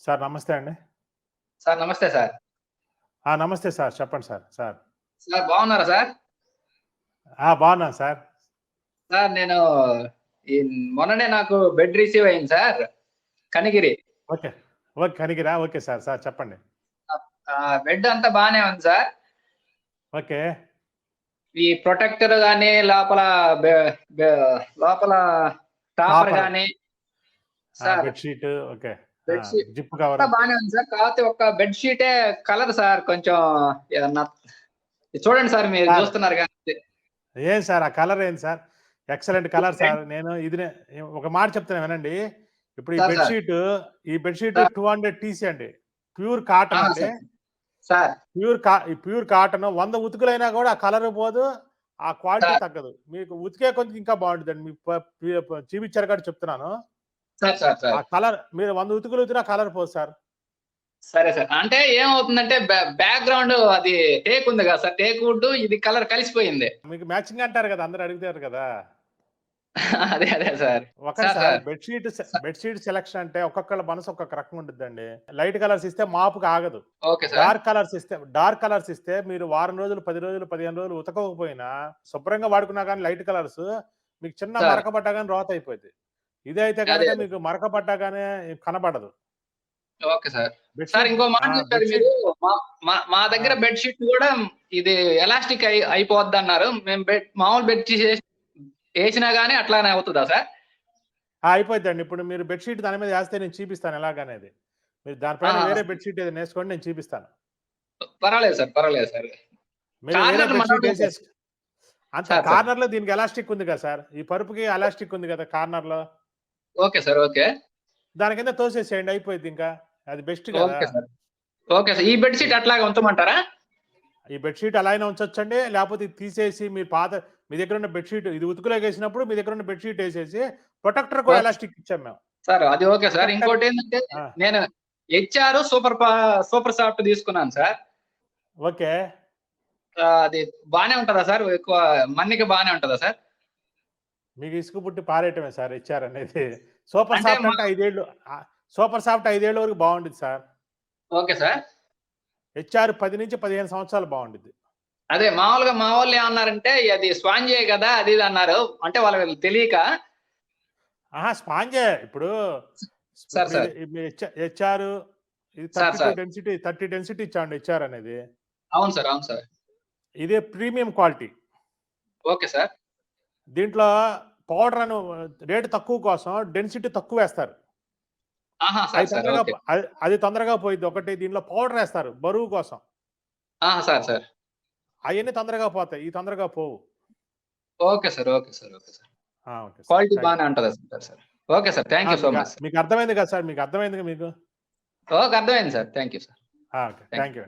Sir నమస్తే అండి. Sir నమస్తే సార్. నమస్తే సార్. చెప్పండి సార్. సార్ బాగున్నారా సార్? బాగున్నాను సార్. సార్ నేను ఈ మొన్ననే నాకు బెడ్ రిసీవ్ అయింది సార్. కనిగిరి. ఓకే. ఓకే. కనిగిరా? Okay sir. చెప్పండి. బెడ్ అంతా బానే ఉంది సార్. ఓకే. ఈ ప్రొటెక్టర్ గాని లోపల బె బె లోపల టాపర్ గాని sir bed sheet okay. Bed sheet zip cover అంతా బానే ఉంది సార్. కాకపోతే ఒక్క బెడ్ షీటే కలర్ సార్ కొంచెం ఏదన్నా చూడండి సార్, మీరు చూస్తున్నారు కదా. ఏం సార్ ఆ కలర్ ఏంది సార్? Excellent colour sir. నేను ఒక మాట చెప్తాను వినండి. ఇప్పుడు ఈ బెడ్ షీట్ 200 టీసీ అండి. ప్యూర్ కాటన్ అండి. సార్ ప్యూర్ కాటన్ 100 ఉతుకులైనా కూడా ఆ కలర్ పోదు, ఆ క్వాలిటీ తగ్గదు. మీకు ఉతికే కొంచెం ఇంకా బాగుంటుందండి. మీకు చూపించారు కాబట్టి చెప్తున్నాను. ఆ కలర్ మీరు 100 ఉతుకులు ఉతికినా కలర్ పోదు సార్. సరే సార్. అంటే ఏమవుతుందంటే బ్యాక్‌గ్రౌండ్ అది టేక్ ఉంది కదా సార్. టేక్ వుడ్ ఇది కలర్ కలిసిపోయింది. మీకు మ్యాచింగ్ అంటారు కదా, అందరూ అడుగుతారు కదా. అదే sir. Sir bed sheet selection అంటే ఒక్కొక్కళ్ళ మనసు ఒక్కొక్క రకంగా ఉంటుందండి. లైట్ కలర్స్ ఇస్తే మాపుకి ఆగదు. Okay sir. డార్క్ కలర్స్ ఇస్తే మీరు వారం రోజులు, 10 రోజులు, 15 రోజులు ఉతకకపోయినా శుభ్రంగా వాడుకున్నా కానీ లైట్ కలర్స్ మీకు చిన్న మరక పడ్డా కానీ రోత అయిపోయింది. ఇదైతే కనుక మీకు మరక పడ్డా కానీ కనబడదు. Okay sir. సార్ ఇంకో మాట చెప్పారు మీరు. మా దగ్గర బెడ్ షీట్ కూడా ఇది ఎలాస్టిక్ అయిపోద్ది అన్నారు. మేము మామూలు బెడ్ షీట్ వేసినా గానీ అట్లానే అవుతుందా సార్? అయిపోద్దండి. ఇప్పుడు మీరు బెడ్ షీట్ దాని మీద వేస్తే నేను చూపిస్తాను ఎలాగనేది. మీరు దానిపైన వేరే బెడ్ షీట్ ఏదైనా వేసుకోండి, నేను చూపిస్తాను. పర్వాలేదు సార్. మీరు వేరే బెడ్ షీట్ వేసేసి అంతే. కార్నర్ లో దీనికి ఎలాస్టిక్ ఉంది కదా సార్. ఈ పరుపుకి ఎలాస్టిక్ ఉంది కదా కార్నర్ లో. Okay sir. ఓకే. దాని కింద తోసేసేయండి, అయిపోయింది. ఇంకా అది బెస్ట్ కదా. Okay sir. ఈ బెడ్ షీట్ అట్లాగే ఉంచమంటారా? ఈ బెడ్ షీట్ అలా అయినా ఉంచొచ్చండి. లేకపోతే ఇది తీసేసి మీ దగ్గర ఉన్న బెడ్ షీట్ ఇది ఉతుకులోకి వేసినప్పుడు మీ దగ్గర ఉన్న బెడ్ షీట్ వేసేసి ప్రొటెక్టర్ కూడా ఎలాస్టిక్ ఇచ్చాం మేము సార్. అది ఓకే సార్. ఇంకోటి ఏంటంటే నేను హెచ్ఆర్ సూపర్ సాఫ్ట్ తీసుకున్నాను సార్. ఓకే. అది బానే ఉంటుందా సార్? ఎక్కువ మన్నిక బానే ఉంటుందా సార్? మీకు ఇసుక పుట్టి పారేయటమే సార్ హెచ్ఆర్ అనేది. సూపర్ సాఫ్ట్ అంటే 5 ఏళ్ళు, సూపర్ సాఫ్ట్ 5 ఏళ్ళ వరకు బాగుంటుంది సార్. Okay sir. హెచ్ఆర్ 10 నుంచి 15 సంవత్సరాలు బాగుంటుంది. అదే మామూలుగా మా వాళ్ళు ఏమన్నారంటే అది స్పాంజే కదా అది ఇది అన్నారు. అంటే వాళ్ళకి తెలియక. స్పాంజే. ఇప్పుడు హెచ్ఆర్ ఇది 30 డెన్సిటీ ఇచ్చాండి హెచ్ఆర్ అనేది. అవును సార్. ఇదే ప్రీమియం క్వాలిటీ. Okay sir. దీంట్లో పౌడర్ అని రేటు తక్కువ కోసం డెన్సిటీ తక్కువ వేస్తారు. అది తొందరగా పోయింది ఒకటి. దీంట్లో పౌడర్ వేస్తారు బరువు కోసం. సార్ అవన్నీ తొందరగా పోతాయి, ఈ తొందరగా పోవు. Okay sir. క్వాలిటీ బాగానే ఉంటుందా sir? Okay sir. Thank you so much. మీకు అర్థమైంది కదా సార్? మీకు అర్థమైంది మీకు? ఓకే, అర్థమైంది sir. Thank you sir. Thank you.